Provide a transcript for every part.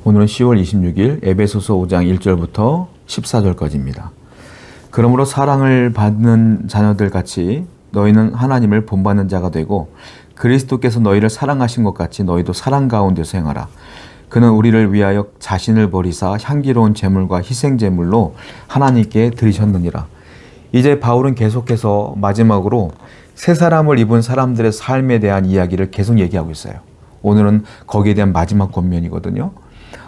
오늘은 10월 26일 에베소서 5장 1절부터 14절까지입니다. 그러므로 사랑을 받는 자녀들 같이 너희는 하나님을 본받는 자가 되고 그리스도께서 너희를 사랑하신 것 같이 너희도 사랑 가운데서 행하라. 그는 우리를 위하여 자신을 버리사 향기로운 제물과 희생 제물로 하나님께 드리셨느니라. 이제 바울은 계속해서 마지막으로 새 사람을 입은 사람들의 삶에 대한 이야기를 계속 얘기하고 있어요. 오늘은 거기에 대한 마지막 권면이거든요.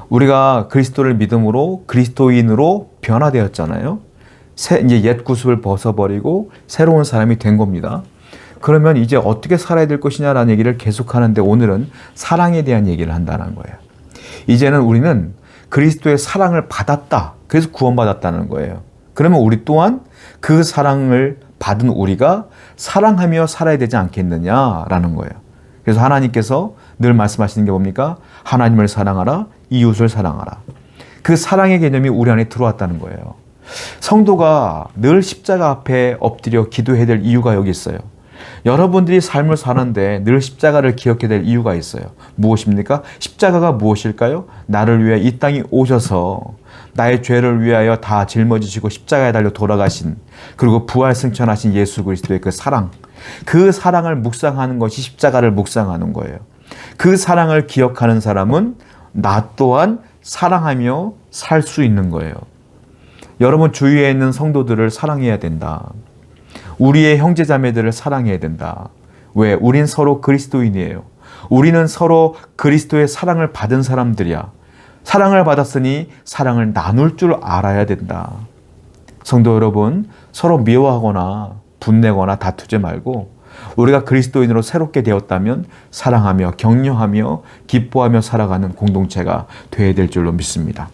우리가 그리스도를 믿음으로 그리스도인으로 변화되었잖아요. 이제 옛 구습을 벗어버리고 새로운 사람이 된 겁니다. 그러면 이제 어떻게 살아야 될 것이냐라는 얘기를 계속하는데 오늘은 사랑에 대한 얘기를 한다는 거예요. 이제는 우리는 그리스도의 사랑을 받았다. 그래서 구원받았다는 거예요. 그러면 우리 또한 그 사랑을 받은 우리가 사랑하며 살아야 되지 않겠느냐라는 거예요. 그래서 하나님께서 늘 말씀하시는 게 뭡니까? 하나님을 사랑하라, 이웃을 사랑하라. 그 사랑의 개념이 우리 안에 들어왔다는 거예요. 성도가 늘 십자가 앞에 엎드려 기도해야 될 이유가 여기 있어요. 여러분들이 삶을 사는데 늘 십자가를 기억해야 될 이유가 있어요. 무엇입니까? 십자가가 무엇일까요? 나를 위해 이 땅에 오셔서 나의 죄를 위하여 다 짊어지시고 십자가에 달려 돌아가신, 그리고 부활 승천하신 예수 그리스도의 그 사랑, 그 사랑을 묵상하는 것이 십자가를 묵상하는 거예요. 그 사랑을 기억하는 사람은 나 또한 사랑하며 살 수 있는 거예요. 여러분 주위에 있는 성도들을 사랑해야 된다. 우리의 형제자매들을 사랑해야 된다. 왜? 우린 서로 그리스도인이에요. 우리는 서로 그리스도의 사랑을 받은 사람들이야. 사랑을 받았으니 사랑을 나눌 줄 알아야 된다. 성도 여러분, 서로 미워하거나 분내거나 다투지 말고 우리가 그리스도인으로 새롭게 되었다면 사랑하며 격려하며 기뻐하며 살아가는 공동체가 되어야 될 줄로 믿습니다.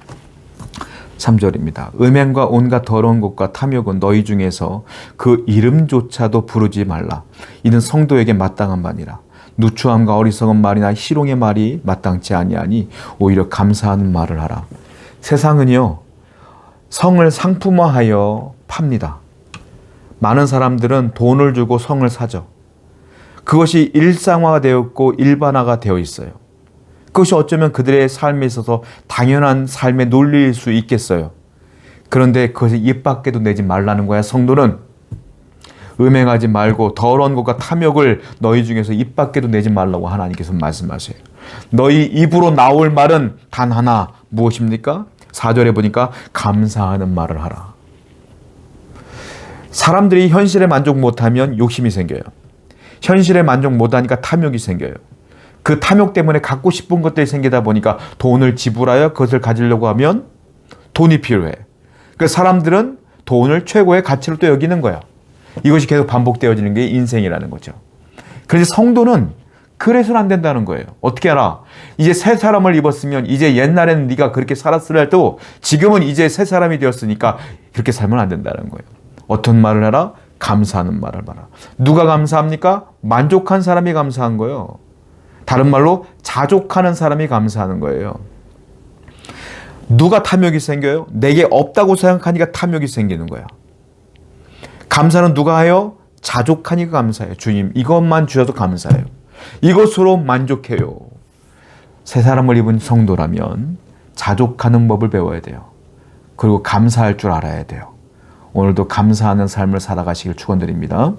3절입니다. 음행과 온갖 더러운 것과 탐욕은 너희 중에서 그 이름조차도 부르지 말라. 이는 성도에게 마땅한 바니라. 누추함과 어리석은 말이나 희롱의 말이 마땅치 아니하니 오히려 감사하는 말을 하라. 세상은요, 성을 상품화하여 팝니다. 많은 사람들은 돈을 주고 성을 사죠. 그것이 일상화되었고 일반화가 되어 있어요. 그것이 어쩌면 그들의 삶에 있어서 당연한 삶의 논리일 수 있겠어요. 그런데 그것이 입 밖에도 내지 말라는 거야. 성도는 음행하지 말고 더러운 것과 탐욕을 너희 중에서 입 밖에도 내지 말라고 하나님께서 말씀하세요. 너희 입으로 나올 말은 단 하나, 무엇입니까? 4절에 보니까 감사하는 말을 하라. 사람들이 현실에 만족 못하면 욕심이 생겨요. 현실에 만족 못하니까 탐욕이 생겨요. 그 탐욕 때문에 갖고 싶은 것들이 생기다 보니까 돈을 지불하여 그것을 가지려고 하면 돈이 필요해. 그러니까 사람들은 돈을 최고의 가치로 또 여기는 거야. 이것이 계속 반복되어지는 게 인생이라는 거죠. 그래서 성도는 그래서는 안 된다는 거예요. 어떻게 알아? 이제 새 사람을 입었으면 이제 옛날에는 네가 그렇게 살았을 때도 지금은 이제 새 사람이 되었으니까 그렇게 살면 안 된다는 거예요. 어떤 말을 하라? 감사하는 말을 하라. 누가 감사합니까? 만족한 사람이 감사한 거예요. 다른 말로 자족하는 사람이 감사하는 거예요. 누가 탐욕이 생겨요? 내게 없다고 생각하니까 탐욕이 생기는 거야. 감사는 누가 해요? 자족하니까 감사해요. 주님, 이것만 주셔도 감사해요. 이것으로 만족해요. 새 사람을 입은 성도라면 자족하는 법을 배워야 돼요. 그리고 감사할 줄 알아야 돼요. 오늘도 감사하는 삶을 살아가시길 축원드립니다.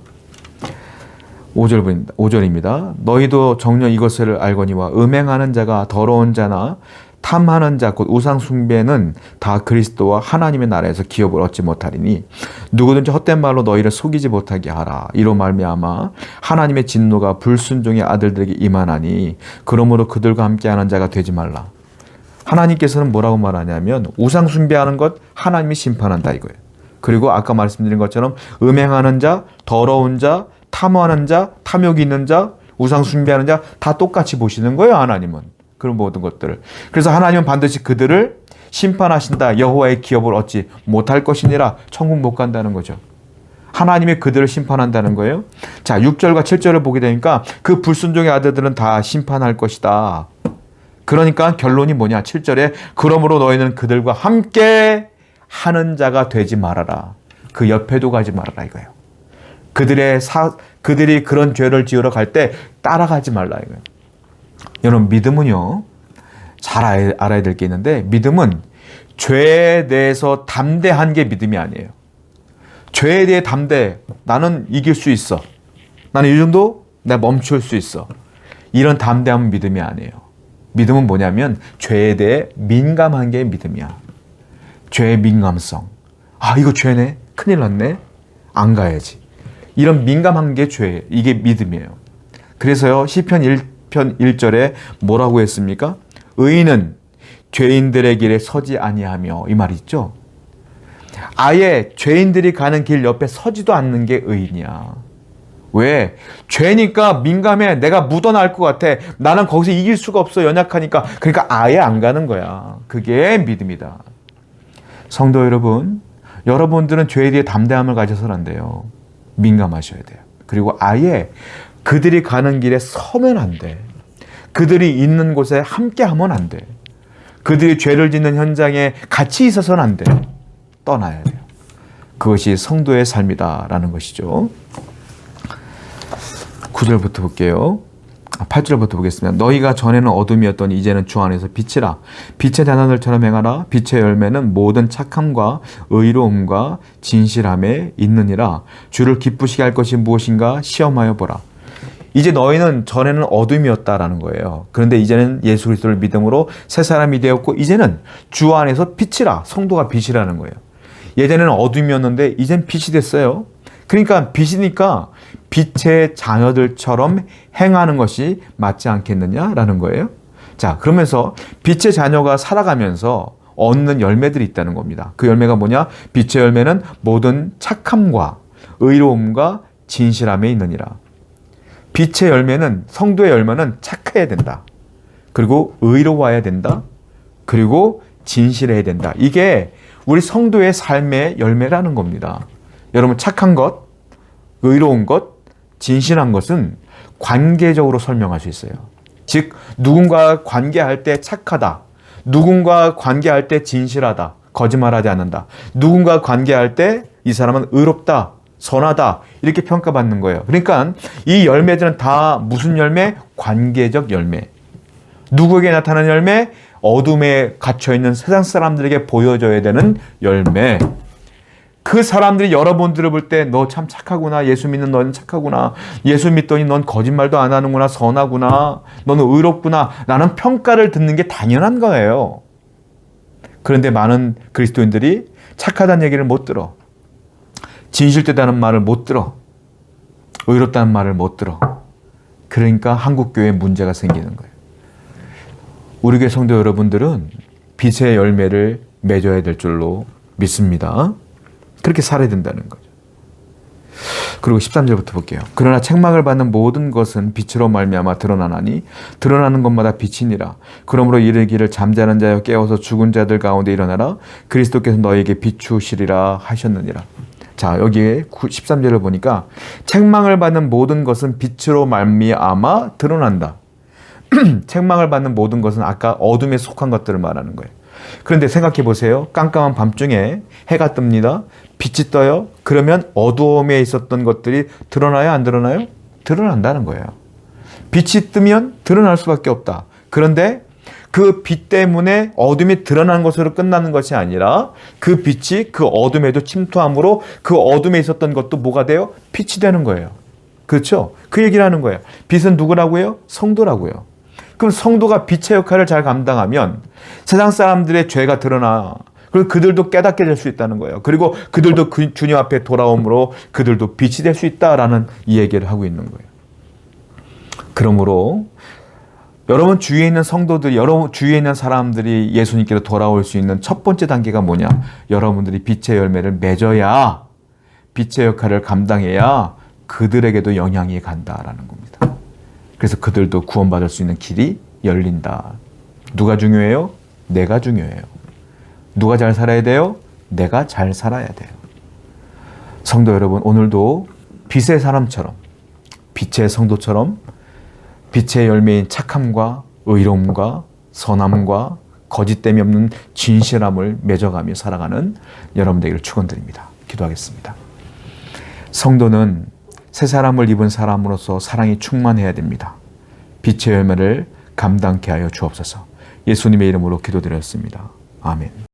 5절입니다. 너희도 정녕 이것을 알거니와 음행하는 자가 더러운 자나 탐하는 자 곧 우상 숭배는 다 그리스도와 하나님의 나라에서 기업을 얻지 못하리니 누구든지 헛된 말로 너희를 속이지 못하게 하라. 이로 말미암아 하나님의 진노가 불순종의 아들들에게 임하나니 그러므로 그들과 함께하는 자가 되지 말라. 하나님께서는 뭐라고 말하냐면 우상 숭배하는 것 하나님이 심판한다 이거예요. 그리고 아까 말씀드린 것처럼 음행하는 자, 더러운 자, 탐하는 자, 탐욕이 있는 자, 우상 숭배하는 자 다 똑같이 보시는 거예요. 하나님은. 그런 모든 것들을. 그래서 하나님은 반드시 그들을 심판하신다. 여호와의 기업을 얻지 못할 것이니라. 천국 못 간다는 거죠. 하나님이 그들을 심판한다는 거예요. 자, 6절과 7절을 보게 되니까 그 불순종의 아들들은 다 심판할 것이다. 그러니까 결론이 뭐냐? 7절에 그러므로 너희는 그들과 함께 하는 자가 되지 말아라. 그 옆에도 가지 말아라 이거예요. 그들이 그런 죄를 지으러 갈 때 따라가지 말라 이거예요. 여러분 믿음은요. 잘 알아야 될 게 있는데, 믿음은 죄에 대해서 담대한 게 믿음이 아니에요. 죄에 대해 담대. 나는 이길 수 있어. 나는 이 정도 내가 멈출 수 있어. 이런 담대함은 믿음이 아니에요. 믿음은 뭐냐면 죄에 대해 민감한 게 믿음이야. 죄의 민감성. 아, 이거 죄네. 큰일 났네. 안 가야지. 이런 민감한 게 죄예요. 이게 믿음이에요. 그래서요, 시편 1편 1절에 뭐라고 했습니까? 의인은 죄인들의 길에 서지 아니하며, 이 말이 있죠. 아예 죄인들이 가는 길 옆에 서지도 않는 게 의인이야. 왜? 죄니까 민감해. 내가 묻어날 것 같아. 나는 거기서 이길 수가 없어. 연약하니까. 그러니까 아예 안 가는 거야. 그게 믿음이다. 성도 여러분, 여러분들은 죄에 대해 담대함을 가져서는 안 돼요. 민감하셔야 돼요. 그리고 아예 그들이 가는 길에 서면 안 돼. 그들이 있는 곳에 함께 하면 안 돼. 그들이 죄를 짓는 현장에 같이 있어서는 안 돼. 떠나야 돼요. 그것이 성도의 삶이다라는 것이죠. 9절부터 볼게요. 8절부터 보겠습니다. 너희가 전에는 어둠이었더니 이제는 주 안에서 빛이라. 빛의 단원들처럼 행하라. 빛의 열매는 모든 착함과 의로움과 진실함에 있느니라. 주를 기쁘시게 할 것이 무엇인가 시험하여 보라. 이제 너희는 전에는 어둠이었다라는 거예요. 그런데 이제는 예수 그리스도를 믿음으로 새 사람이 되었고 이제는 주 안에서 빛이라. 성도가 빛이라는 거예요. 예전에는 어둠이었는데 이젠 빛이 됐어요. 그러니까 빛이니까 빛의 자녀들처럼 행하는 것이 맞지 않겠느냐라는 거예요. 자, 그러면서 빛의 자녀가 살아가면서 얻는 열매들이 있다는 겁니다. 그 열매가 뭐냐? 빛의 열매는 모든 착함과 의로움과 진실함에 있느니라. 빛의 열매는, 성도의 열매는 착해야 된다. 그리고 의로워야 된다. 그리고 진실해야 된다. 이게 우리 성도의 삶의 열매라는 겁니다. 여러분, 착한 것, 의로운 것, 진실한 것은 관계적으로 설명할 수 있어요. 즉, 누군가 관계할 때 착하다. 누군가 관계할 때 진실하다. 거짓말하지 않는다. 누군가 관계할 때 이 사람은 의롭다. 선하다. 이렇게 평가받는 거예요. 그러니까 이 열매들은 다 무슨 열매? 관계적 열매. 누구에게 나타나는 열매? 어둠에 갇혀있는 세상 사람들에게 보여줘야 되는 열매. 그 사람들이 여러분들을 볼 때 너 참 착하구나. 예수 믿는 너는 착하구나. 예수 믿더니 넌 거짓말도 안 하는구나. 선하구나. 너는 의롭구나. 라는 평가를 듣는 게 당연한 거예요. 그런데 많은 그리스도인들이 착하다는 얘기를 못 들어. 진실되다는 말을 못 들어. 의롭다는 말을 못 들어. 그러니까 한국교회에 문제가 생기는 거예요. 우리 교회 성도 여러분들은 빛의 열매를 맺어야 될 줄로 믿습니다. 그렇게 살아야 된다는 거죠. 그리고 13절부터 볼게요. 그러나 책망을 받는 모든 것은 빛으로 말미암아 드러나나니 드러나는 것마다 빛이니라. 그러므로 이르기를 잠자는 자여 깨어서 죽은 자들 가운데 일어나라. 그리스도께서 너에게 비추시리라 하셨느니라. 자, 여기에 13절을 보니까 책망을 받는 모든 것은 빛으로 말미암아 드러난다. 책망을 받는 모든 것은 아까 어둠에 속한 것들을 말하는 거예요. 그런데 생각해 보세요. 깜깜한 밤중에 해가 뜹니다. 빛이 떠요. 그러면 어두움에 있었던 것들이 드러나요? 안 드러나요? 드러난다는 거예요. 빛이 뜨면 드러날 수밖에 없다. 그런데 그 빛 때문에 어둠이 드러나는 것으로 끝나는 것이 아니라 그 빛이 그 어둠에도 침투함으로 그 어둠에 있었던 것도 뭐가 돼요? 빛이 되는 거예요. 그렇죠? 그 얘기를 하는 거예요. 빛은 누구라고요? 성도라고요. 그럼 성도가 빛의 역할을 잘 감당하면 세상 사람들의 죄가 드러나. 그리고 그들도 깨닫게 될 수 있다는 거예요. 그리고 그들도 그 주님 앞에 돌아옴으로 그들도 빛이 될 수 있다라는 이 얘기를 하고 있는 거예요. 그러므로 여러분 주위에 있는 성도들이, 여러분 주위에 있는 사람들이 예수님께로 돌아올 수 있는 첫 번째 단계가 뭐냐? 여러분들이 빛의 열매를 맺어야, 빛의 역할을 감당해야 그들에게도 영향이 간다라는 겁니다. 그래서 그들도 구원받을 수 있는 길이 열린다. 누가 중요해요? 내가 중요해요. 누가 잘 살아야 돼요? 내가 잘 살아야 돼요. 성도 여러분, 오늘도 빛의 사람처럼, 빛의 성도처럼 빛의 열매인 착함과 의로움과 선함과 거짓됨이 없는 진실함을 맺어가며 살아가는 여러분들에게 축원드립니다. 기도하겠습니다. 성도는 새 사람을 입은 사람으로서 사랑이 충만해야 됩니다. 빛의 열매를 감당케 하여 주옵소서. 예수님의 이름으로 기도드렸습니다. 아멘.